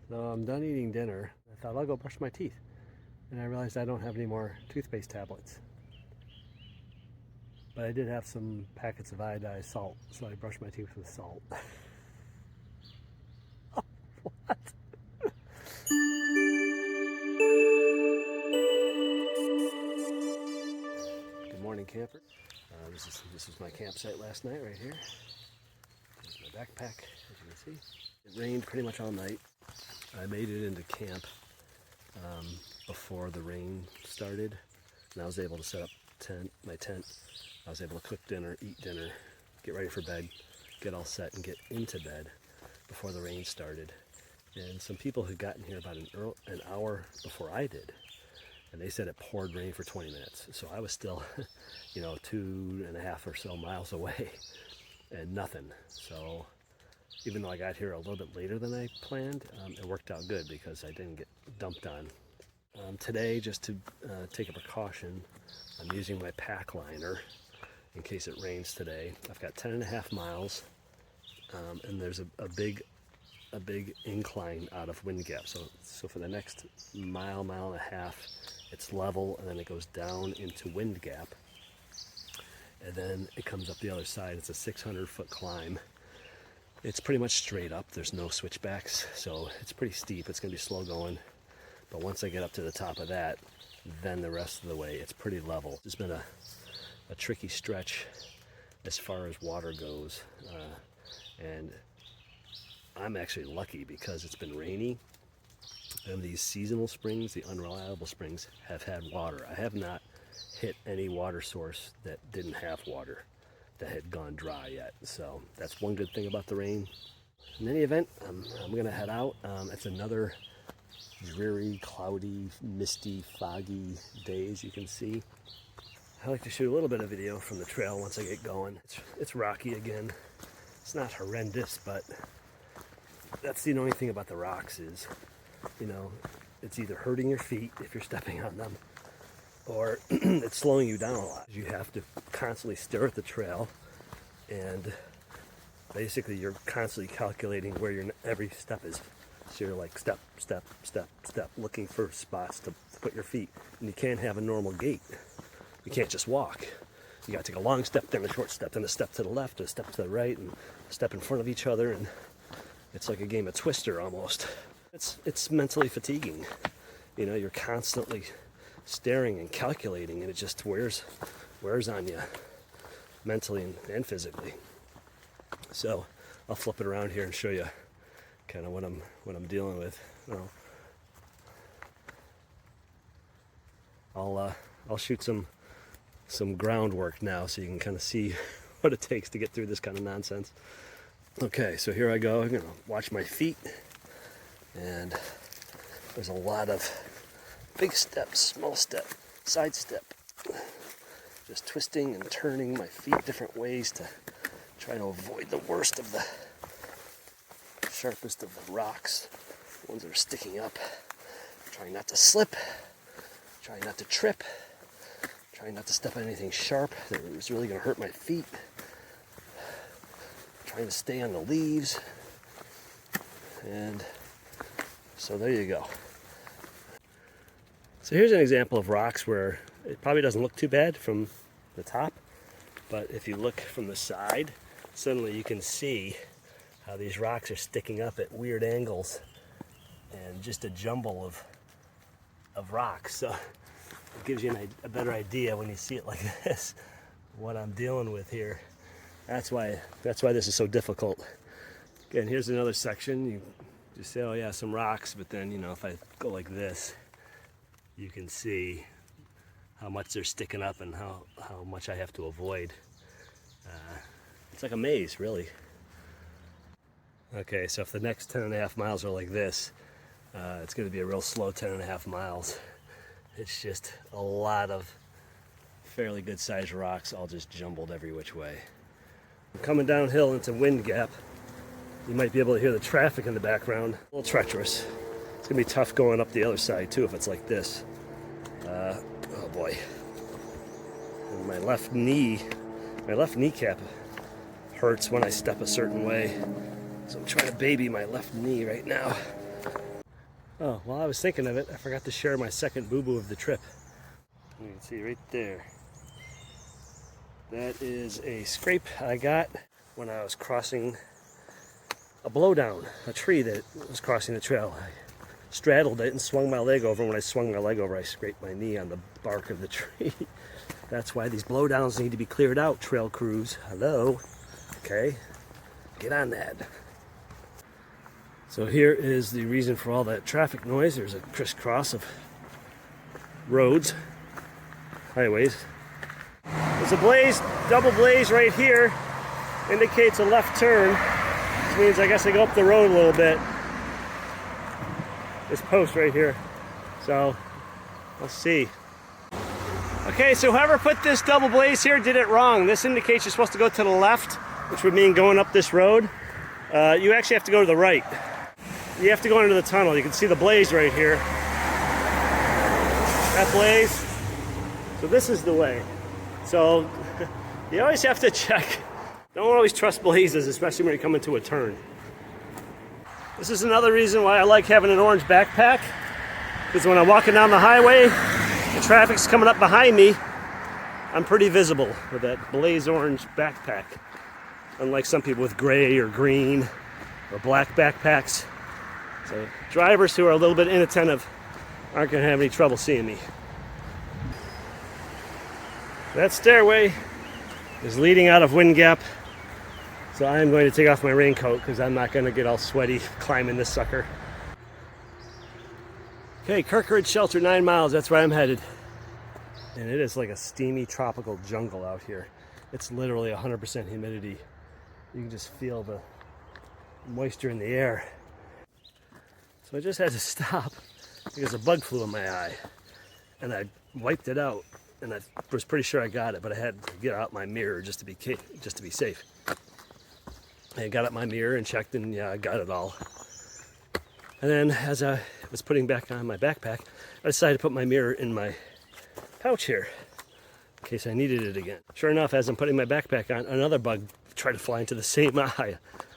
So I'm done eating dinner. I thought I'll go brush my teeth. And I realized I don't have any more toothpaste tablets. But I did have some packets of iodized salt, so I brushed my teeth with salt. What? Good morning, camper. This was my campsite last night right here. There's my backpack, as you can see. It rained pretty much all night. I made it into camp before the rain started, and I was able to set up my tent. I was able to cook dinner, eat dinner, get ready for bed, get all set, and get into bed before the rain started. And some people had gotten here about an hour before I did, and they said it poured rain for 20 minutes. So I was still, 2.5 or so miles away, and nothing. So even though I got here a little bit later than I planned, it worked out good because I didn't get dumped on. Today, just to take a precaution, I'm using my pack liner in case it rains today. I've got 10.5 miles, and there's a big incline out of wind gap. So for the next mile and a half, it's level, and then it goes down into wind gap, and then it comes up the other side. It's a 600-foot climb. It's pretty much straight up. There's no switchbacks, so it's pretty steep. It's going to be slow going. But once I get up to the top of that, then the rest of the way, it's pretty level. It's been a tricky stretch as far as water goes. And I'm actually lucky because it's been rainy. And these seasonal springs, the unreliable springs, have had water. I have not hit any water source that didn't have water, that had gone dry yet. So that's one good thing about the rain. In any event, I'm going to head out. It's another dreary, cloudy, misty, foggy day, as you can see. I like to shoot a little bit of video from the trail once I get going. It's rocky again. It's not horrendous, but that's the only thing about the rocks is, it's either hurting your feet if you're stepping on them, or it's slowing you down a lot. You have to constantly stare at the trail, and basically you're constantly calculating where your every step is. So you're like step, step, step, step, looking for spots to put your feet. And you can't have a normal gait. You can't just walk. You gotta take a long step, then a short step, then a step to the left, a step to the right, and a step in front of each other, and it's like a game of Twister almost. It's mentally fatiguing. You're constantly staring and calculating, and it just wears on you mentally and physically. So I'll flip it around here and show you kind of what I'm dealing with. I'll shoot some groundwork now so you can kind of see what it takes to get through this kind of nonsense. Okay, so here I go. I'm gonna watch my feet, and there's a lot of big steps, small step, side step, just twisting and turning my feet different ways to try to avoid the worst of the sharpest of the rocks, the ones that are sticking up. Trying not to slip, trying not to trip, trying not to step on anything sharp that was really going to hurt my feet, trying to stay on the leaves, and so there you go. So here's an example of rocks where it probably doesn't look too bad from the top, but if you look from the side, suddenly you can see how these rocks are sticking up at weird angles, and just a jumble of rocks. So it gives you a better idea when you see it like this, what I'm dealing with here. That's why this is so difficult. Again, here's another section. You just say, oh yeah, some rocks, but then, if I go like this, you can see how much they're sticking up and how much I have to avoid. It's like a maze, really. Okay, so if the next 10.5 miles are like this, it's going to be a real slow 10.5 miles. It's just a lot of fairly good sized rocks all just jumbled every which way. I'm coming downhill into wind gap. You might be able to hear the traffic in the background. A little treacherous. It's going to be tough going up the other side too if it's like this. Oh boy. And my left kneecap hurts when I step a certain way. So I'm trying to baby my left knee right now. Oh, while I was thinking of it, I forgot to share my second boo-boo of the trip. You can see right there. That is a scrape I got when I was crossing a blowdown, a tree that was crossing the trail. I straddled it and swung my leg over. When I swung my leg over, I scraped my knee on the bark of the tree. That's why these blowdowns need to be cleared out, trail crews. Hello? Okay, get on that. So here is the reason for all that traffic noise. There's a crisscross of roads, highways. There's a blaze, double blaze right here, indicates a left turn, which means I guess I go up the road a little bit. This post right here. So, let's see. Okay, so whoever put this double blaze here did it wrong. This indicates you're supposed to go to the left, which would mean going up this road. You actually have to go to the right. You have to go into the tunnel. You can see the blaze right here. That blaze. So this is the way. So you always have to check. Don't always trust blazes, especially when you come into a turn. This is another reason why I like having an orange backpack, because when I'm walking down the highway, the traffic's coming up behind me, I'm pretty visible with that blaze orange backpack. Unlike some people with gray or green or black backpacks. So drivers who are a little bit inattentive aren't going to have any trouble seeing me. That stairway is leading out of Wind Gap, so I am going to take off my raincoat because I'm not going to get all sweaty climbing this sucker. Okay, Kirkridge Shelter, 9 miles, that's where I'm headed. And it is like a steamy tropical jungle out here. It's literally 100% humidity. You can just feel the moisture in the air. So I just had to stop because a bug flew in my eye. And I wiped it out. And I was pretty sure I got it, but I had to get out my mirror just to be safe. I got out my mirror and checked, and yeah, I got it all. And then as I was putting back on my backpack, I decided to put my mirror in my pouch here in case I needed it again. Sure enough, as I'm putting my backpack on, another bug tried to fly into the same eye.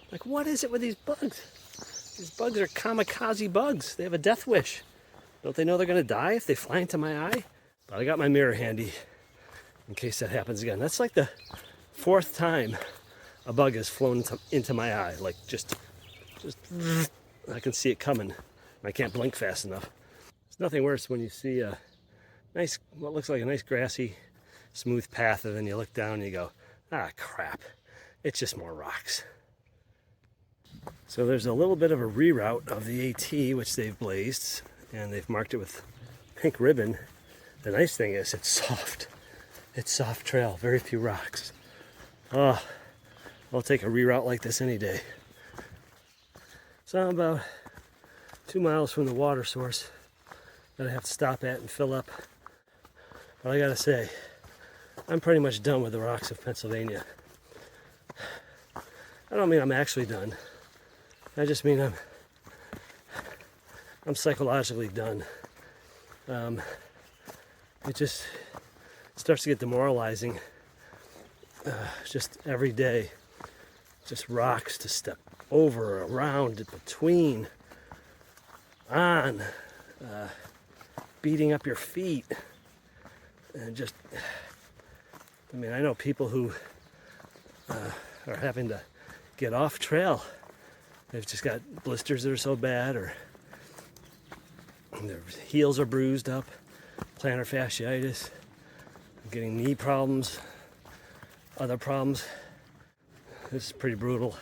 Like, what is it with these bugs? These bugs are kamikaze bugs. They have a death wish. Don't they know they're going to die if they fly into my eye? But I got my mirror handy in case that happens again. That's like the 4th time a bug has flown into my eye. Like just I can see it coming. I can't blink fast enough. There's nothing worse when you see a nice, what looks like a nice grassy, smooth path, and then you look down and you go, ah, crap. It's just more rocks. So there's a little bit of a reroute of the AT, which they've blazed, and they've marked it with pink ribbon. The nice thing is it's soft. It's soft trail, very few rocks. Oh, I'll take a reroute like this any day. So I'm about 2 miles from the water source that I have to stop at and fill up. But I gotta say, I'm pretty much done with the rocks of Pennsylvania. I don't mean I'm actually done. I just mean I'm psychologically done. It just starts to get demoralizing. Just every day, just rocks to step over, around, between, on, beating up your feet, and just, I mean, I know people who are having to get off trail. They've just got blisters that are so bad, or their heels are bruised up, plantar fasciitis, getting knee problems, other problems. This is pretty brutal.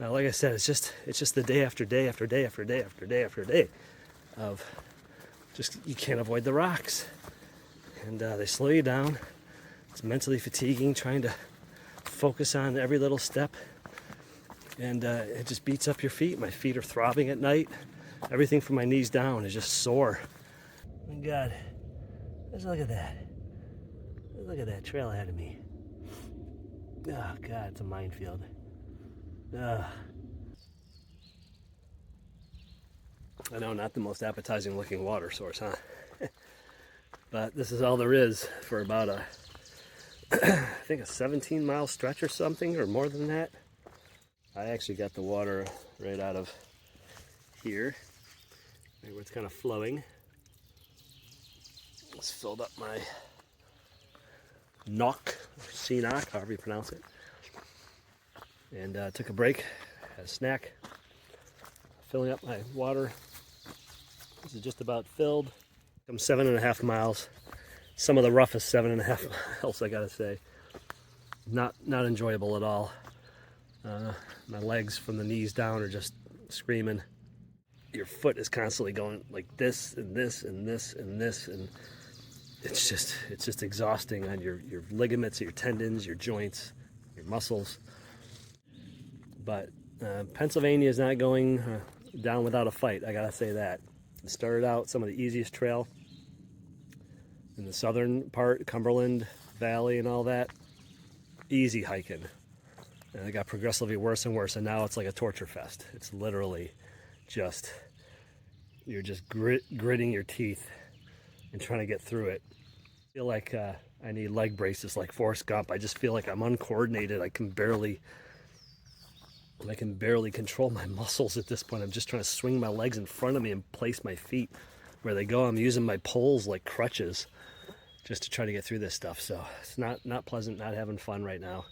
Like I said, it's just the day after day after day after day after day after day of just, you can't avoid the rocks, and they slow you down. It's mentally fatiguing trying to focus on every little step, and it just beats up your feet. My feet are throbbing at night. Everything from my knees down is just sore. Oh my God, let's look at that. Look at that trail ahead of me. Oh God, it's a minefield. I know, not the most appetizing looking water source, huh? But this is all there is for about a, I think a 17-mile stretch or something, or more than that. I actually got the water right out of here, Right where it's kind of flowing. Just filled up my knock, C-knock, however you pronounce it. And took a break, had a snack, filling up my water. This is just about filled. I'm 7.5 miles. Some of the roughest 7.5 miles, I gotta say. Not enjoyable at all. My legs from the knees down are just screaming. Your foot is constantly going like this and this and this and this, and it's just exhausting on your ligaments, your tendons, your joints, your muscles. But Pennsylvania is not going down without a fight, I gotta say that. It started out some of the easiest trail in the southern part, Cumberland Valley and all that. Easy hiking. And it got progressively worse and worse, and now it's like a torture fest. It's literally just, you're just gritting your teeth and trying to get through it. I feel like I need leg braces like Forrest Gump. I just feel like I'm uncoordinated. I can barely control my muscles at this point. I'm just trying to swing my legs in front of me and place my feet where they go. I'm using my poles like crutches just to try to get through this stuff. So it's not pleasant, not having fun right now.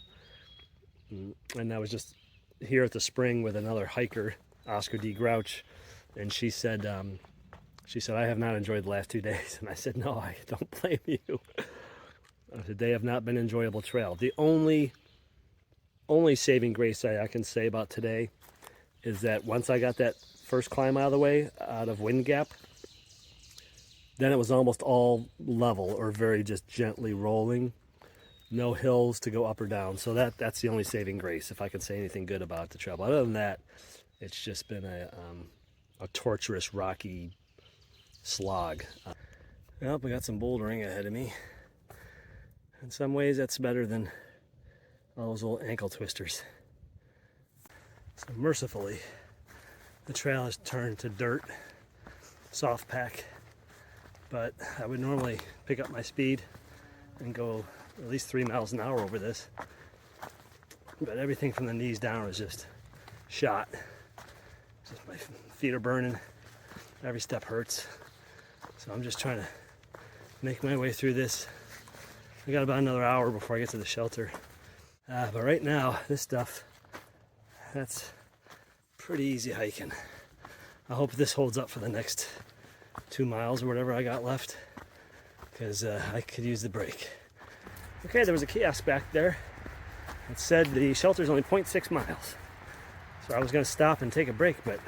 And I was just here at the spring with another hiker, Oscar D. Grouch, and she said, I have not enjoyed the last 2 days. And I said, no, I don't blame you. They have not been an enjoyable trail. The only saving grace I can say about today is that once I got that first climb out of the way, out of Wind Gap, then it was almost all level or very just gently rolling. No hills to go up or down. So that's the only saving grace, if I can say anything good about the trail. But other than that, it's just been a torturous, rocky slog. Well, we got some bouldering ahead of me. In some ways, that's better than all those old ankle twisters. So mercifully, the trail has turned to dirt, soft pack. But I would normally pick up my speed and go at least 3 miles an hour over this. But everything from the knees down is just shot. Just my feet are burning. Every step hurts. So I'm just trying to make my way through this. I got about another hour before I get to the shelter. But right now, this stuff, that's pretty easy hiking. I hope this holds up for the next 2 miles or whatever I got left, because I could use the break. Okay, there was a kiosk back there. It said the shelter's only 0.6 miles. So I was going to stop and take a break, but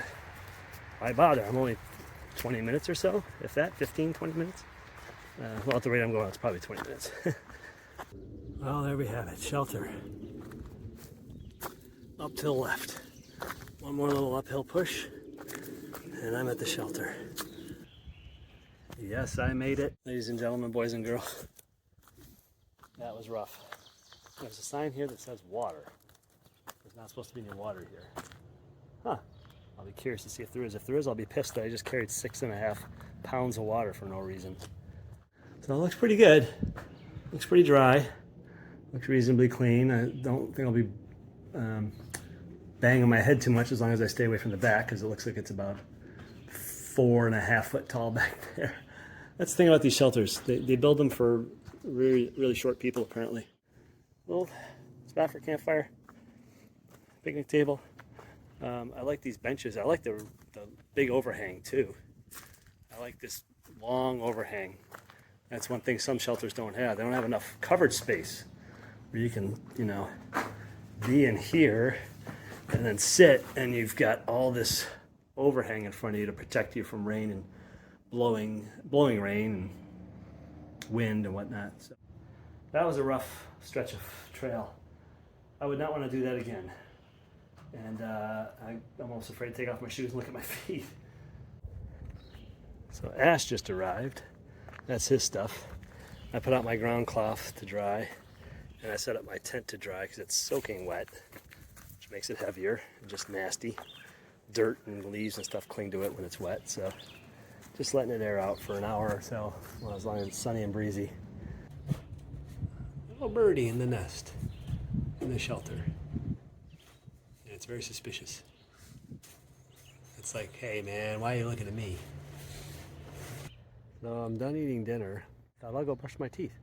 why bother? I'm only 20 minutes or so, if that, 15, 20 minutes. Well, at the rate I'm going, it's probably 20 minutes. Well, there we have it, shelter. Up to the left. One more little uphill push, and I'm at the shelter. Yes, I made it. Ladies and gentlemen, boys and girls. That was rough. There's a sign here that says water. There's not supposed to be any water here. Huh. I'll be curious to see if there is. If there is, I'll be pissed that I just carried 6.5 pounds of water for no reason. So it looks pretty good. Looks pretty dry. Looks reasonably clean. I don't think I'll be banging my head too much as long as I stay away from the back, because it looks like it's about 4.5 foot tall back there. That's the thing about these shelters. They build them for really, really short people, apparently. Well, spot for campfire, picnic table. I like these benches. I like the big overhang too. I like this long overhang. That's one thing some shelters don't have. They don't have enough covered space where you can, be in here and then sit, and you've got all this overhang in front of you to protect you from rain and blowing rain and wind and whatnot. So that was a rough stretch of trail. I would not want to do that again. And I'm almost afraid to take off my shoes and look at my feet. So Ash just arrived. That's his stuff. I put out my ground cloth to dry, and I set up my tent to dry because it's soaking wet, which makes it heavier and just nasty. Dirt and leaves and stuff cling to it when it's wet, so just letting it air out for an hour or so while it's lying sunny and breezy. Little birdie in the nest in the shelter. And it's very suspicious. It's like, hey man, why are you looking at me? So I'm done eating dinner. Thought I'll go brush my teeth.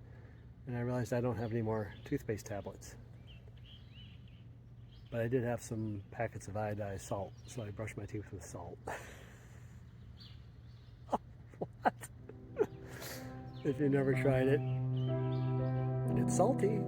And I realized I don't have any more toothpaste tablets. But I did have some packets of iodized salt, so I brushed my teeth with salt. What? If you've never tried it, it's salty.